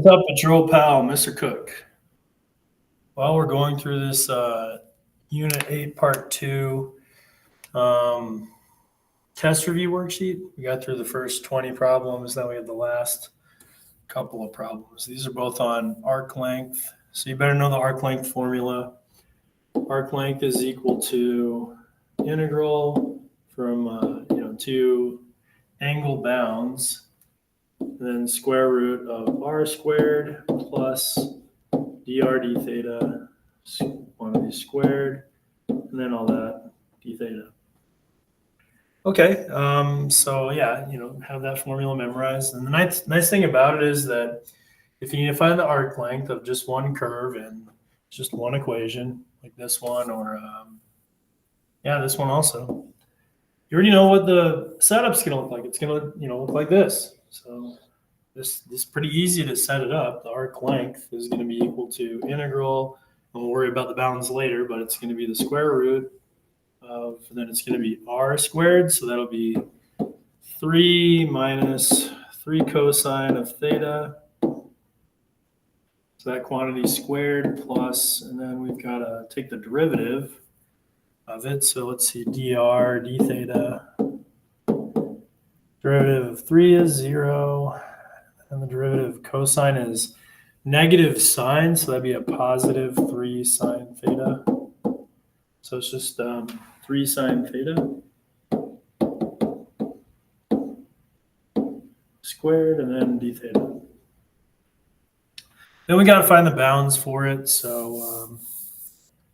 up, patrol pal, Mr. Cook? Well, we're going through this Unit 8, Part 2 test review worksheet. We got through the first 20 problems, then we have the last couple of problems. These are both on arc length, so you better know the arc length formula. Arc length is equal to integral from two angle bounds, then square root of r squared plus dr d theta quantity squared, and then all that d theta. Okay, so yeah, have that formula memorized. And the nice thing about it is that if you need to find the arc length of just one curve and just one equation, like this one, or this one also, you already know what the setup's going to look like. It's going to look like this. So this is pretty easy to set it up. The arc length is going to be equal to integral. We'll worry about the bounds later, but it's going to be the square root of, then it's going to be r squared. So that'll be 3 minus 3 cosine of theta. So that quantity squared plus, and then we've got to take the derivative of it. So let's see, dr d theta. Derivative of 3 is 0. And the derivative of cosine is negative sine, so that'd be a positive 3 sine theta. So it's just 3 sine theta squared, and then d theta. Then we got to find the bounds for it, so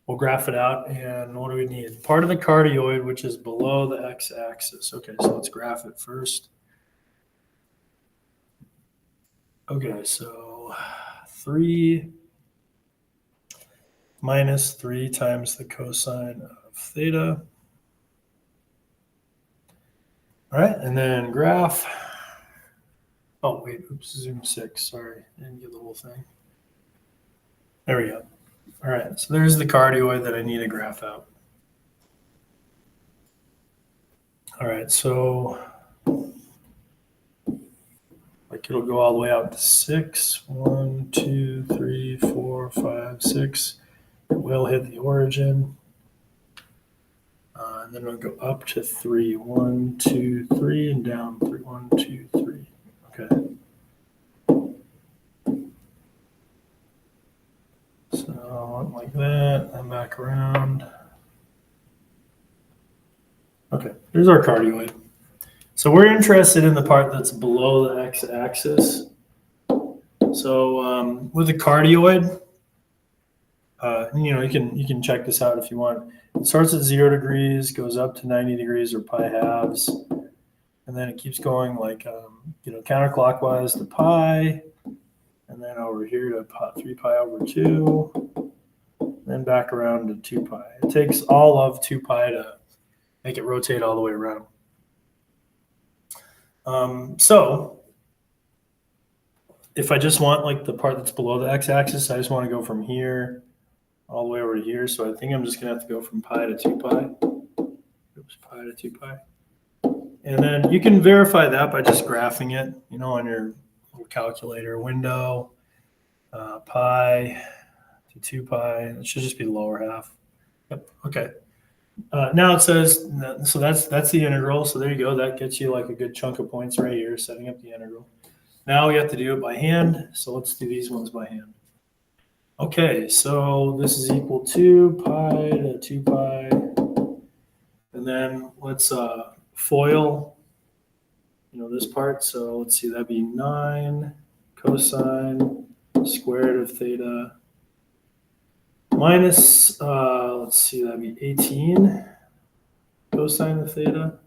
we'll graph it out. And what do we need? Part of the cardioid, which is below the x-axis. Okay, so let's graph it first. Okay, so 3 minus 3 times the cosine of theta. All right, and then graph. Oh, wait, oops, zoom 6. Sorry, I didn't get the whole thing. There we go. All right, so there's the cardioid that I need to graph out. All right, so it'll go all the way out to 6. 1, 2, 3, 4, 5, 6. It will hit the origin. And then it'll go up to 3. 1, 2, 3, and down 3. 1, 2, 3. Okay. So like that, and back around. Okay, here's our cardioid. So we're interested in the part that's below the x-axis. So with the cardioid, you can check this out if you want. It starts at 0 degrees, goes up to 90 degrees or pi halves, and then it keeps going like counterclockwise to pi, and then over here to 3 pi over 2, then back around to 2 pi. It takes all of 2 pi to make it rotate all the way around. So if I just want like the part that's below the x-axis, I just want to go from here all the way over to here. So I think I'm just going to have to go from pi to 2 pi. Oops, pi to 2 pi. And then you can verify that by just graphing it, on your little calculator window, pi to 2 pi. It should just be the lower half. Yep. Okay. Now it says, so that's the integral. So there you go. That gets you like a good chunk of points right here, setting up the integral. Now we have to do it by hand. So let's do these ones by hand. Okay, so this is equal to pi to 2 pi. And then let's FOIL, this part. So let's see, that'd be 9 cosine squared of theta minus, let's see, that'd be 18 cosine of theta,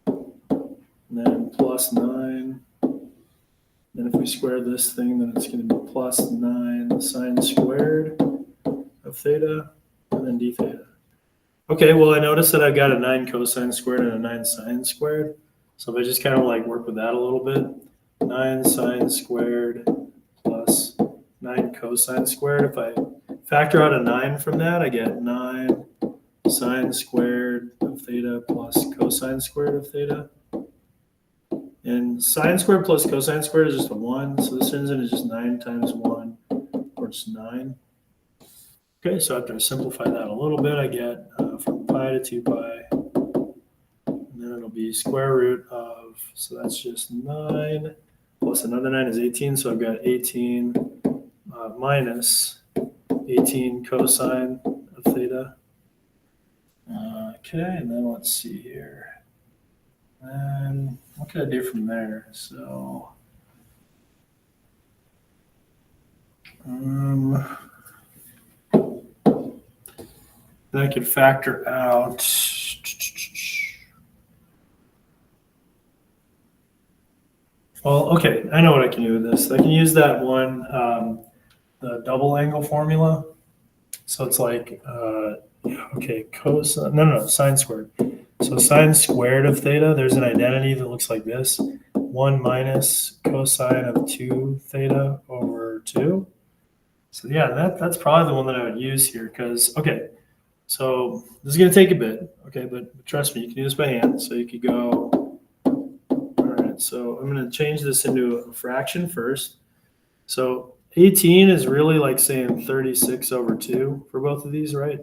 and then plus 9. Then if we square this thing, then it's going to be plus 9 sine squared of theta, and then d theta. Okay, well, I noticed that I've got a 9 cosine squared and a 9 sine squared. So if I just kind of like work with that a little bit, 9 sine squared plus 9 cosine squared. If I factor out a 9 from that, I get 9 sine squared of theta plus cosine squared of theta. And sine squared plus cosine squared is just a 1. So this turns into just 9 times 1, or just 9. Okay, so after I simplify that a little bit, I get from pi to 2 pi. And then it'll be square root of, so that's just 9 plus another 9 is 18. So I've got 18 minus 18 cosine of theta. Okay, and then let's see here. And what can I do from there? So, then I could factor out. Well, okay, I know what I can do with this. I can use that one, the double angle formula. So it's like, okay, cosine, no, sine squared. So sine squared of theta, there's an identity that looks like this. 1 minus cosine of 2 theta over 2. So yeah, that's probably the one that I would use here because, okay, so this is going to take a bit, okay, but trust me, you can do this by hand. So you could go, all right, so I'm going to change this into a fraction first. So 18 is really like saying 36 over 2 for both of these, right?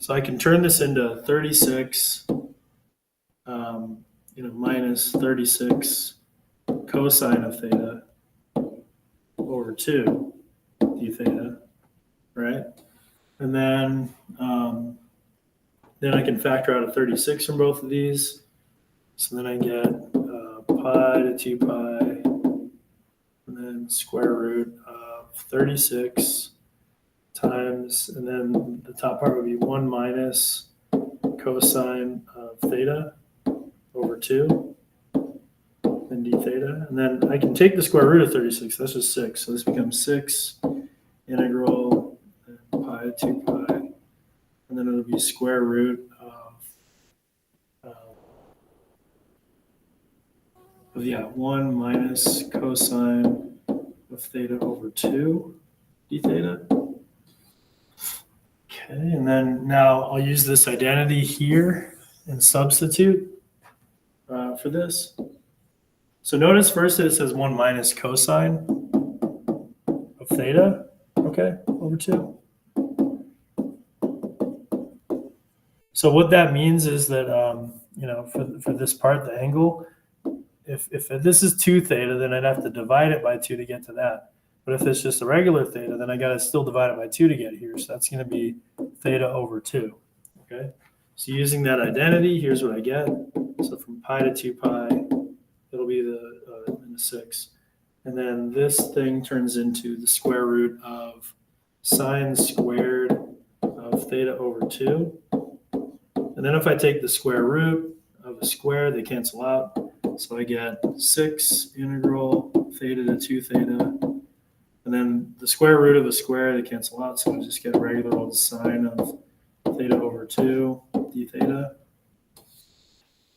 So I can turn this into 36, minus 36 cosine of theta over 2 d theta, right? And then I can factor out a 36 from both of these. So then I get pi to 2 pi, and then square root of 36 times, and then the top part would be 1 minus cosine of theta over 2 and d theta. And then I can take the square root of 36. That's just 6. So this becomes 6 integral pi to 2 pi. And then it'll be square root of 1 minus cosine of theta over 2 d theta. Okay, and then now I'll use this identity here and substitute for this. So notice first that it says 1 minus cosine of theta, okay, over 2. So what that means is that, for this part, the angle, if this is 2 theta, then I'd have to divide it by 2 to get to that. But if it's just a regular theta, then I got to still divide it by 2 to get here. So that's going to be theta over 2, okay? So using that identity, here's what I get. So from pi to 2 pi, it'll be the 6. And then this thing turns into the square root of sine squared of theta over 2. And then if I take the square root of a square, they cancel out. So I get 6 integral theta to 2 theta. And then the square root of a square, they cancel out. So I just get a regular old sine of theta over 2 d theta.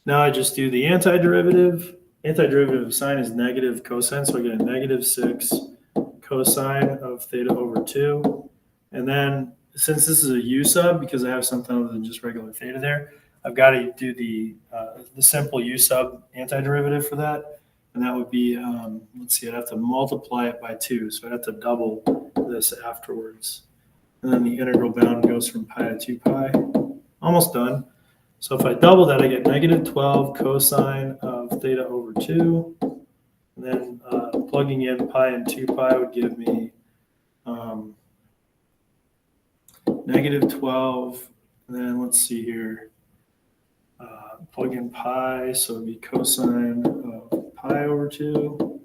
Now I just do the antiderivative. Antiderivative of sine is negative cosine. So I get a negative 6 cosine of theta over 2. And then since this is a u sub, because I have something other than just regular theta there, I've got to do the simple u sub antiderivative for that. And that would be, let's see, I'd have to multiply it by 2. So I'd have to double this afterwards. And then the integral bound goes from pi to 2 pi. Almost done. So if I double that, I get negative 12 cosine of theta over 2. And then plugging in pi and 2 pi would give me negative 12. And then let's see here. Plug in pi, so it would be cosine of pi over 2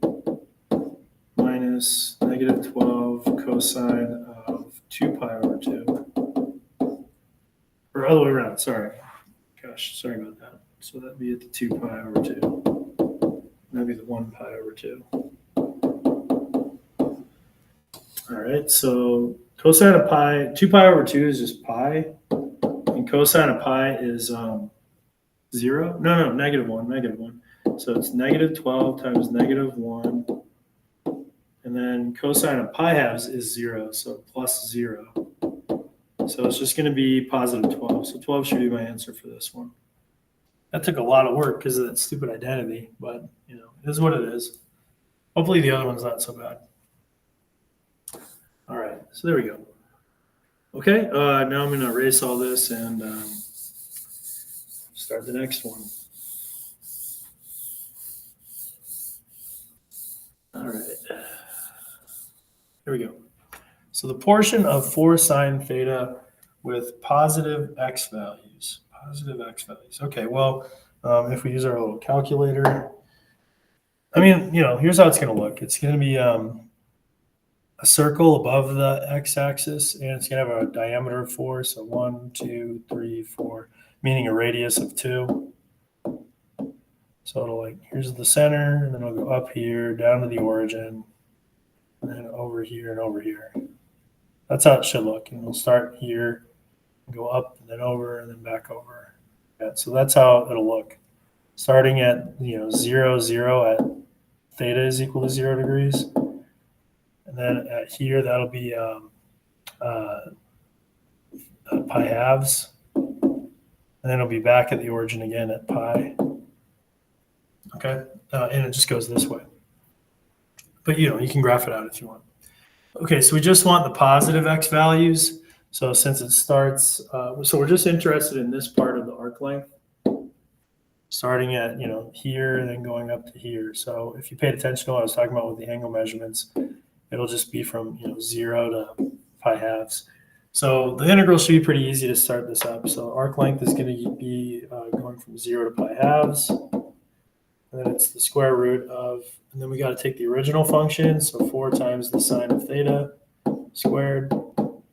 minus negative 12 cosine of 2 pi over 2. Or other way around, sorry. Gosh, sorry about that. So that'd be at the 2 pi over 2. That'd be the 1 pi over 2. All right, so cosine of pi, 2 pi over 2 is just pi. And cosine of pi is 0. No, negative 1. So it's negative 12 times negative 1. And then cosine of pi halves is 0, so plus 0. So it's just going to be positive 12. So 12 should be my answer for this one. That took a lot of work because of that stupid identity, but it is what it is. Hopefully the other one's not so bad. All right, so there we go. Okay, now I'm going to erase all this and start the next one. All right, here we go. So the portion of 4 sine theta with positive x values. Okay, well, if we use our little calculator, here's how it's going to look. It's going to be a circle above the x-axis, and it's going to have a diameter of 4. So 1, 2, 3, 4, meaning a radius of 2. So it'll here's the center, and then it'll go up here, down to the origin, and then over here and over here. That's how it should look. And we'll start here, go up, and then over, and then back over. Yeah, so that's how it'll look. Starting at 0, 0 at theta is equal to 0 degrees. And then at here, that'll be pi halves. And then it'll be back at the origin again at pi. Okay, and it just goes this way. But you can graph it out if you want. Okay, so we just want the positive x values. So since it starts, so we're just interested in this part of the arc length, starting at here and then going up to here. So if you paid attention to what I was talking about with the angle measurements, it'll just be from 0 to pi halves. So the integral should be pretty easy to start this up. So arc length is going to be going from 0 to pi halves. And then it's the square root of, and then we got to take the original function. So 4 times the sine of theta squared.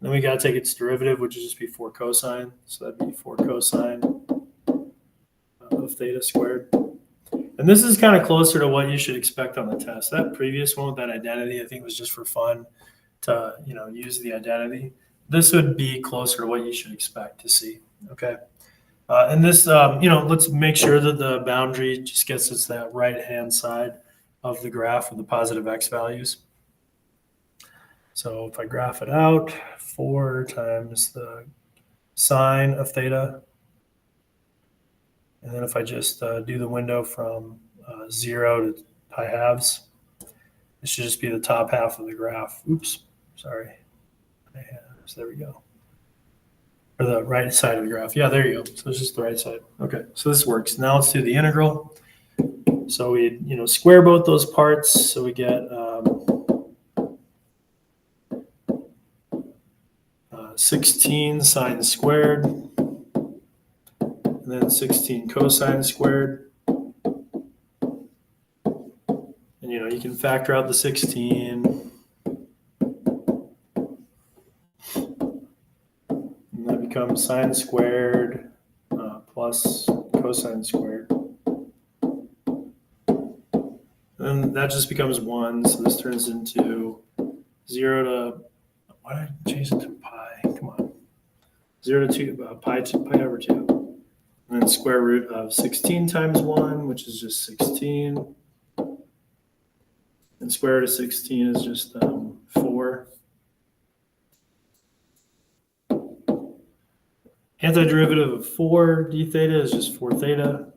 Then we got to take its derivative, which would just be 4 cosine. So that'd be 4 cosine of theta squared. And this is kind of closer to what you should expect on the test. That previous one with that identity, I think was just for fun to, use the identity. This would be closer to what you should expect to see. Okay. And this, let's make sure that the boundary just gets us that right-hand side of the graph with the positive x values. So if I graph it out, 4 times the sine of theta. And then if I just do the window from 0 to pi halves, it should just be the top half of the graph. Oops, sorry. Pi halves, there we go. Or the right side of the graph. Yeah, there you go. So it's just the right side. Okay, so this works. Now let's do the integral. So we, square both those parts. So we get 16 sine squared, and then 16 cosine squared. And you can factor out the 16. And that becomes sine squared plus cosine squared. And then that just becomes 1. So this turns into 0 to, why did I change it to pi? Come on. 0 to 2, pi over 2. And then square root of 16 times 1, which is just 16. And square root of 16 is just 4. Antiderivative of 4 d theta is just 4 theta.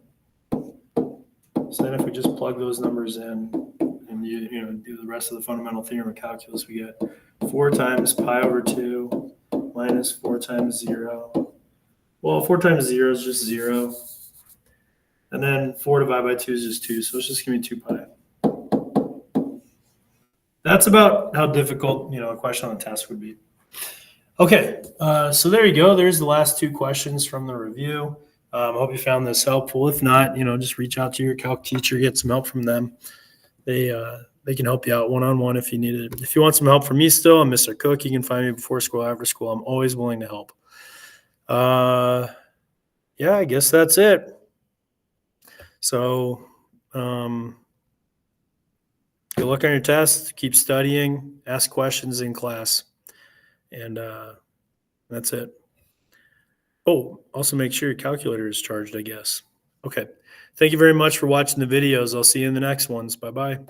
So then if we just plug those numbers in and do the rest of the fundamental theorem of calculus, we get 4 times pi over 2 minus 4 times 0. Well, 4 times 0 is just 0. And then 4 divided by 2 is just 2. So it's just going to be 2 pi. That's about how difficult, a question on the test would be. Okay, so there you go. There's the last 2 questions from the review. I hope you found this helpful. If not, just reach out to your calc teacher, get some help from them. They can help you out one-on-one if you need it. If you want some help from me still, I'm Mr. Cook. You can find me before school, after school. I'm always willing to help. Yeah, I guess that's it. So good luck on your test. Keep studying. Ask questions in class. And that's it. Oh, also make sure your calculator is charged, I guess. Okay. Thank you very much for watching the videos. I'll see you in the next ones. Bye-bye.